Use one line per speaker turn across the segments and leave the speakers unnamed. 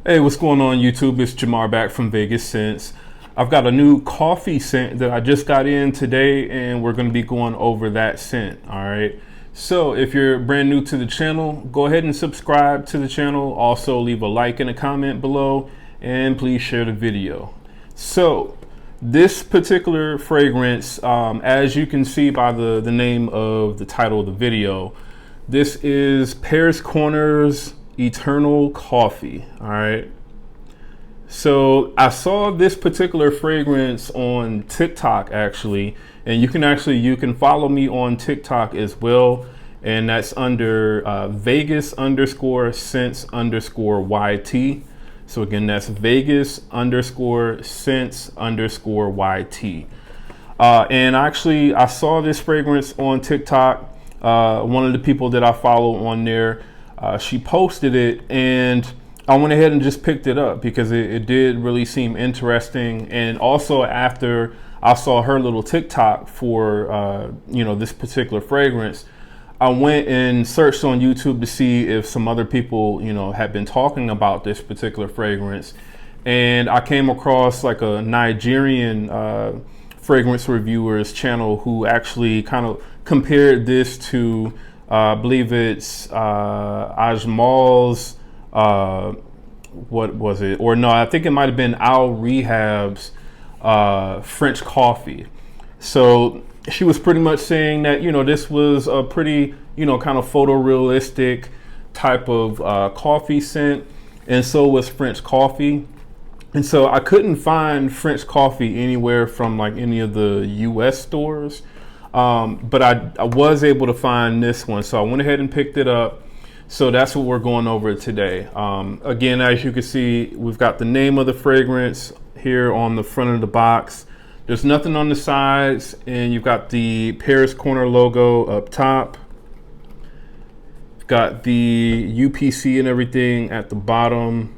Hey, what's going on YouTube? It's Jamar back from Vegas Scents. I've got a new coffee scent that I just got in today, and we're going to be going over that scent. All right. So if you're brand new to the channel, go ahead and subscribe to the channel. Also leave a like and a comment below, and please share the video. So this particular fragrance, as you can see by the name of the title of the video, this is Paris Corner's Eternal Coffee. All right. So I saw this particular fragrance on TikTok actually, and you can follow me on TikTok as well, and that's under Vegas_scents_YT. So again, that's Vegas_scents_YT. And actually, I saw this fragrance on TikTok. One of the people that I follow on there, she posted it, and I went ahead and just picked it up because it did really seem interesting. And also after I saw her little TikTok for this particular fragrance, I went and searched on YouTube to see if some other people had been talking about this particular fragrance, and I came across like a Nigerian fragrance reviewers channel who actually kind of compared this to I believe it's Ajmal's what was it? Or no, I think it might have been Al Rehab's French coffee. So she was pretty much saying that this was a pretty kind of photorealistic type of coffee scent, and so was French coffee. And so I couldn't find French coffee anywhere from like any of the US stores, but I was able to find this one, so I went ahead and picked it up. So that's what we're going over today. Again, as you can see, we've got the name of the fragrance here on the front of the box. There's nothing on the sides, and you've got the Paris Corner logo up top. You've got the UPC and everything at the bottom.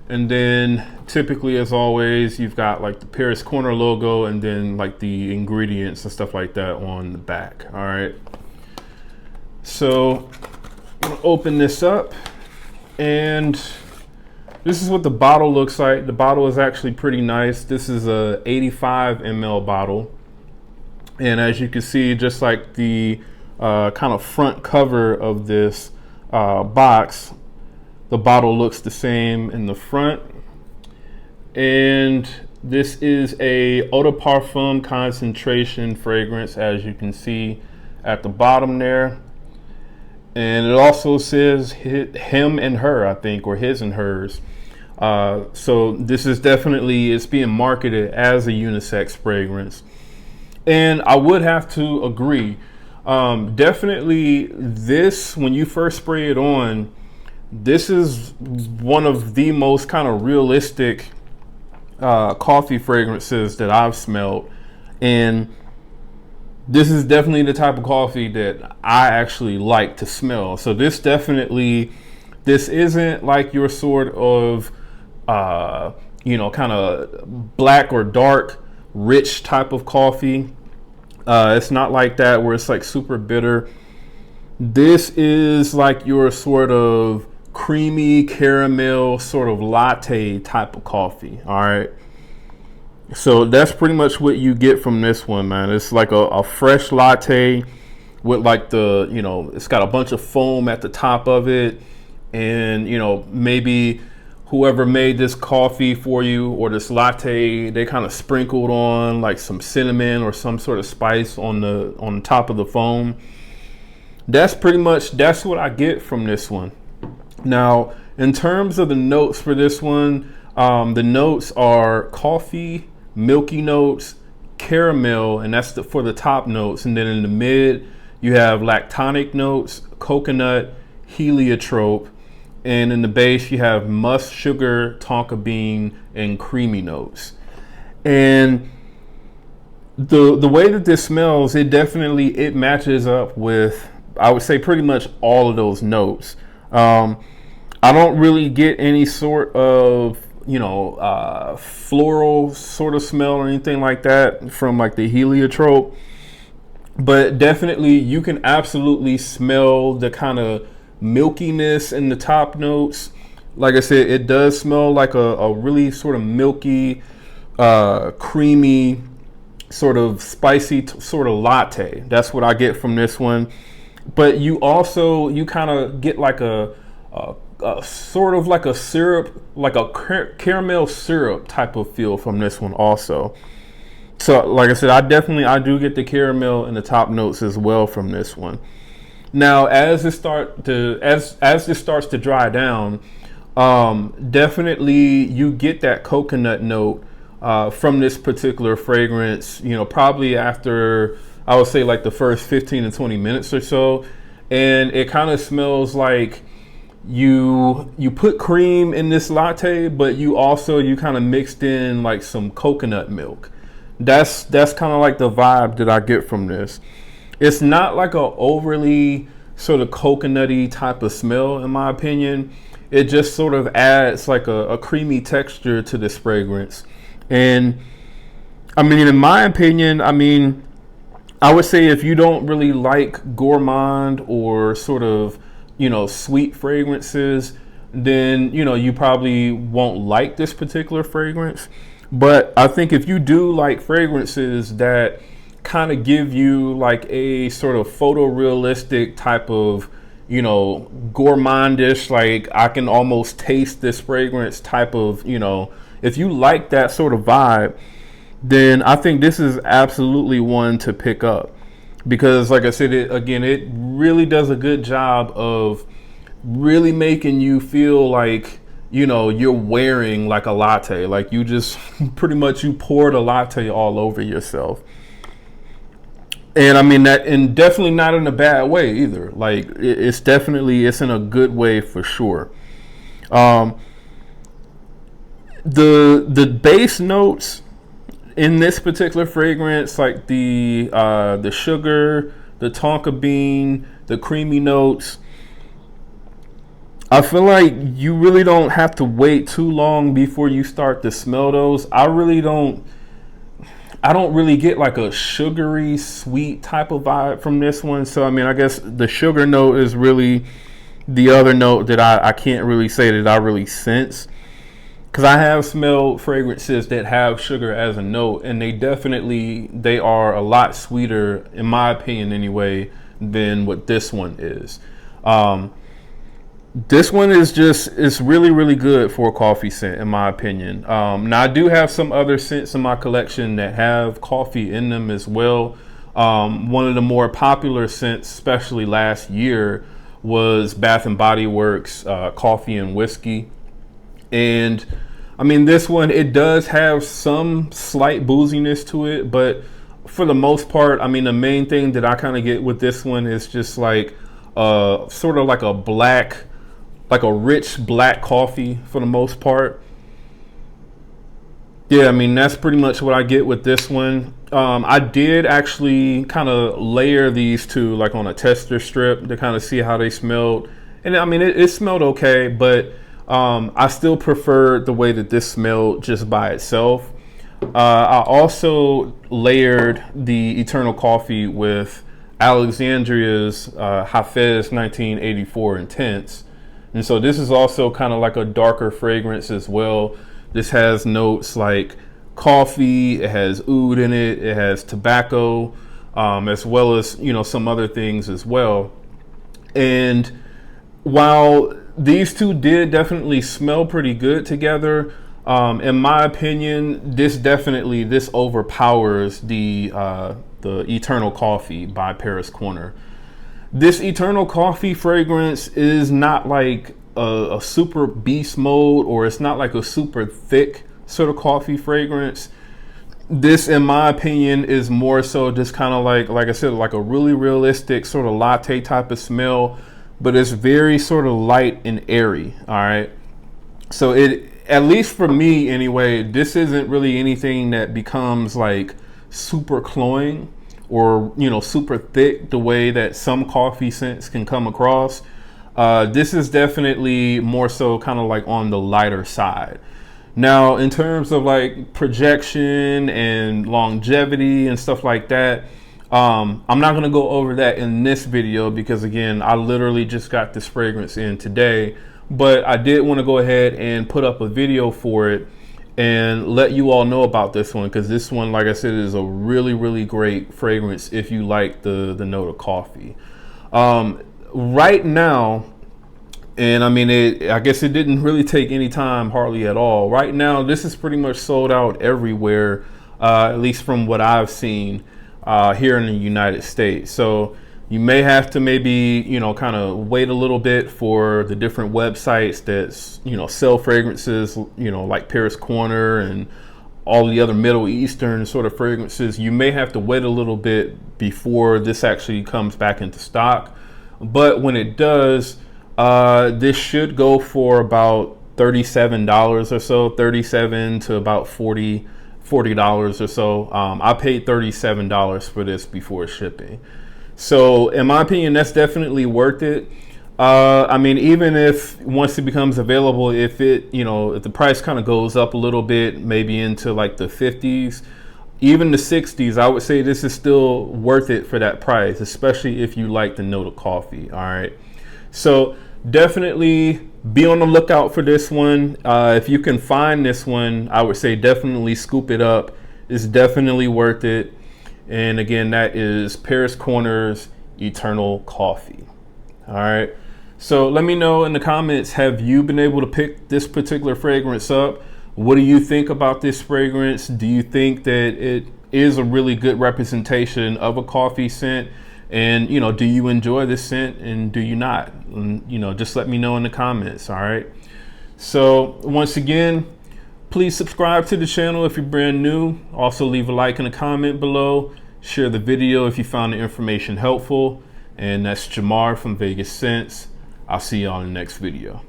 And then typically, as always, you've got like the Paris Corner logo and then like the ingredients and stuff like that on the back. All right. So I'm gonna open this up, and this is what the bottle looks like. The bottle is actually pretty nice. This is a 85 ml bottle, and as you can see, just like the kind of front cover of this box, the bottle looks the same in the front. And this is a eau de parfum concentration fragrance, as you can see at the bottom there. And it also says him and her, I think, or his and hers. So this is definitely, it's being marketed as a unisex fragrance. And I would have to agree. Definitely this, when you first spray it on, this is one of the most kind of realistic coffee fragrances that I've smelled. And this is definitely the type of coffee that I actually like to smell. So this isn't like your sort of, kind of black or dark, rich type of coffee. It's not like that where it's like super bitter. This is like your sort of creamy caramel sort of latte type of coffee. All right. So that's pretty much what you get from this one, man. It's like a fresh latte with like it's got a bunch of foam at the top of it. And, maybe whoever made this coffee for you or this latte, they kind of sprinkled on like some cinnamon or some sort of spice on the top of the foam. That's what I get from this one. Now, in terms of the notes for this one, the notes are coffee, milky notes, caramel, and that's for the top notes. And then in the mid, you have lactonic notes, coconut, heliotrope, and in the base, you have musk, sugar, tonka bean, and creamy notes. And the way that this smells, it matches up with, I would say, pretty much all of those notes. I don't really get any sort of floral sort of smell or anything like that from like the heliotrope, but definitely you can absolutely smell the kind of milkiness in the top notes. like I said, it does smell like a really sort of milky, creamy, sort of spicy sort of latte. That's what I get from this one. But you kind of get like a sort of like a syrup, like a caramel syrup type of feel from this one also. So like I said, I do get the caramel in the top notes as well from this one. Now as this starts to dry down, definitely you get that coconut note from this particular fragrance, probably after, I would say, like the first 15 to 20 minutes or so. And it kind of smells like you put cream in this latte, but you kind of mixed in like some coconut milk. That's kind of like the vibe that I get from this. It's not like a overly sort of coconutty type of smell, in my opinion. It just sort of adds like a creamy texture to this fragrance. And I mean, in my opinion, I would say if you don't really like gourmand or sort of, sweet fragrances, then, you probably won't like this particular fragrance. But I think if you do like fragrances that kind of give you like a sort of photorealistic type of, gourmandish, like I can almost taste this fragrance type of, if you like that sort of vibe, then I think this is absolutely one to pick up. Because like I said, it really does a good job of really making you feel like, you're wearing like a latte. Like you just pretty much you poured a latte all over yourself. And I mean that, and definitely not in a bad way either. Like it's in a good way for sure. The base notes in this particular fragrance, like the sugar, the tonka bean, the creamy notes, I feel like you really don't have to wait too long before you start to smell those. I don't really get like a sugary sweet type of vibe from this one. So I mean, I guess the sugar note is really the other note that I can't really say that I really sense. Because I have smelled fragrances that have sugar as a note, and they are a lot sweeter, in my opinion anyway, than what this one is. This one it's really, really good for a coffee scent, in my opinion. Now, I do have some other scents in my collection that have coffee in them as well. One of the more popular scents, especially last year, was Bath and Body Works Coffee and Whiskey. And I mean, this one, it does have some slight booziness to it, but for the most part, I mean, the main thing that I kind of get with this one is just like sort of like a rich black coffee for the most part. Yeah, I mean, that's pretty much what I get with this one. I did actually kind of layer these two like on a tester strip to kind of see how they smelled. And I mean, it smelled okay, but I still prefer the way that this smelled just by itself. I also layered the Eternal Coffee with Alexandria's Hafez 1984 Intense. And so this is also kind of like a darker fragrance as well. This has notes like coffee, it has oud in it, it has tobacco, as well as, some other things as well. And while these two did definitely smell pretty good together, in my opinion, this overpowers the Eternal Coffee by Paris Corner. This Eternal Coffee fragrance is not like a super beast mode, or it's not like a super thick sort of coffee fragrance. This, in my opinion, is more so just kind of like I said, like a really realistic sort of latte type of smell, but it's very sort of light and airy. All right. So it, at least for me anyway, this isn't really anything that becomes like super cloying or, super thick the way that some coffee scents can come across. This is definitely more so kind of like on the lighter side. Now, in terms of like projection and longevity and stuff like that, I'm not going to go over that in this video because, again, I literally just got this fragrance in today. but I did want to go ahead and put up a video for it and let you all know about this one, because this one, like I said, is a really great fragrance if you like the note of coffee. Right now, and I mean, I guess it didn't really take any time, hardly at all. Right now, this is pretty much sold out everywhere, at least from what I've seen here in the United States. So you may have to maybe, kind of wait a little bit for the different websites that, sell fragrances, like Paris Corner and all the other Middle Eastern sort of fragrances. You may have to wait a little bit before this actually comes back into stock. But when it does, this should go for about $37 or so, $37 to about $40 or so. I paid $37 for this before shipping. So in my opinion, that's definitely worth it. I mean, even if once it becomes available, if the price kind of goes up a little bit, maybe into like the 50s, even the 60s, I would say this is still worth it for that price, especially if you like the note of coffee. All right. So definitely be on the lookout for this one. If you can find this one, I would say definitely scoop it up. It's definitely worth it. And again, that is Paris Corner's Eternal Coffee. All right. So let me know in the comments, have you been able to pick this particular fragrance up? What do you think about this fragrance? Do you think that it is a really good representation of a coffee scent? And, do you enjoy this scent and do you not? And, just let me know in the comments. All right. So once again, please subscribe to the channel if you're brand new. Also leave a like and a comment below. Share the video if you found the information helpful. And that's Jamar from Vegas Scents. I'll see you on the next video.